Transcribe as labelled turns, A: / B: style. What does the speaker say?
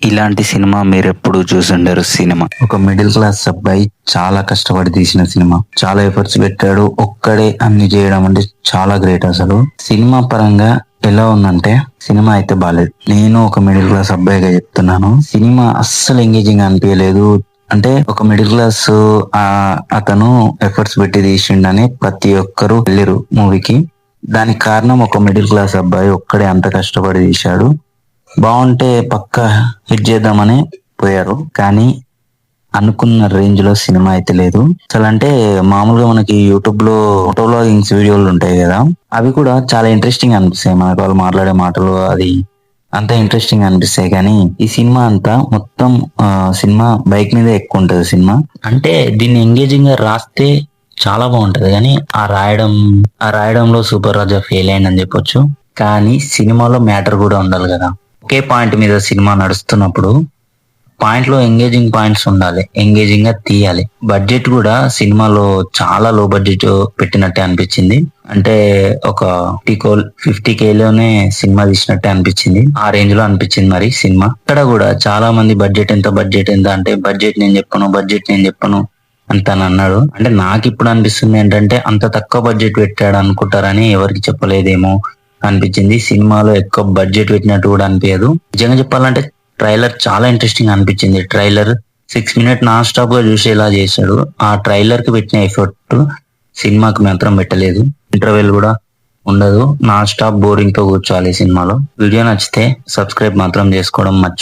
A: ఇలాంటి సినిమా మీరెప్పుడు చూసుండరు. సినిమా ఒక మిడిల్ క్లాస్ అబ్బాయి చాలా కష్టపడి తీసిన సినిమా, చాలా ఎఫర్ట్స్ పెట్టాడు. ఒక్కడే అన్ని చేయడం అంటే చాలా గ్రేట్. అసలు సినిమా పరంగా ఎలా ఉందంటే, సినిమా అయితే బాలేదు. నేను ఒక మిడిల్ క్లాస్ అబ్బాయిగా చెప్తున్నాను, సినిమా అస్సలు ఎంగేజింగ్ అనిపించలేదు. అంటే ఒక మిడిల్ క్లాస్ అతను ఎఫర్ట్స్ పెట్టి తీసిండని ప్రతి ఒక్కరు వెళ్ళిరు మూవీకి. దానికి కారణం ఒక మిడిల్ క్లాస్ అబ్బాయి ఒక్కడే అంత కష్టపడి తీశాడు. బాగుంటే పక్క హిట్ చేద్దామని పోయారు, కానీ అనుకున్న రేంజ్ లో సినిమా అయితే లేదు. అసలు అంటే మామూలుగా మనకి యూట్యూబ్ లో ఫోటో వ్లాగింగ్స్ వీడియోలు ఉంటాయి కదా, అవి కూడా చాలా ఇంట్రెస్టింగ్ అనిపిస్తాయి. మనకు వాళ్ళు మాట్లాడే మాటలు అది అంతా ఇంట్రెస్టింగ్ అనిపిస్తాయి. కానీ ఈ సినిమా అంతా మొత్తం సినిమా బైక్ మీద ఎక్కువ ఉంటది సినిమా. అంటే దీన్ని ఎంగేజింగ్ గా రాస్తే చాలా బాగుంటది, కానీ ఆ రాయడంలో సూపర్ రాజా ఫెయిల్ అయిందని చెప్పొచ్చు. కానీ సినిమాలో మ్యాటర్ కూడా ఉండాలి కదా. ఒకే పాయింట్ మీద సినిమా నడుస్తున్నప్పుడు పాయింట్ లో ఎంగేజింగ్ పాయింట్స్ ఉండాలి, ఎంగేజింగ్ గా తీయాలి. బడ్జెట్ కూడా సినిమాలో చాలా లో బడ్జెట్ పెట్టినట్టే అనిపించింది. అంటే ఒక 50K లోనే సినిమా తీసినట్టే అనిపించింది. ఆ రేంజ్ లో అనిపించింది మరి సినిమా. ఇక్కడ కూడా చాలా మంది బడ్జెట్ ఎంత అంటే బడ్జెట్ నేను చెప్పను అని తను అన్నాడు. అంటే నాకు ఇప్పుడు అనిపిస్తుంది ఏంటంటే, అంత తక్కువ బడ్జెట్ పెట్టాడు అనుకుంటారని ఎవరికి చెప్పలేదేమో అనిపించింది. సినిమాలో ఎక్కువ బడ్జెట్ పెట్టినట్టు కూడా అనిపించదు. నిజంగా చెప్పాలంటే ట్రైలర్ చాలా ఇంట్రెస్టింగ్ అనిపించింది. ట్రైలర్ 6 minutes నాన్ స్టాప్ గా చూసేలా చేశాడు. ఆ ట్రైలర్ కి పెట్టిన ఎఫర్ట్ సినిమాకి మాత్రం పెట్టలేదు. ఇంటర్వెల్ కూడా ఉండదు, నాన్ స్టాప్ బోరింగ్ తో కూర్చోవాలి సినిమాలో. వీడియో నచ్చితే సబ్స్క్రైబ్ మాత్రం చేసుకోవడం మర్చిపోకండి.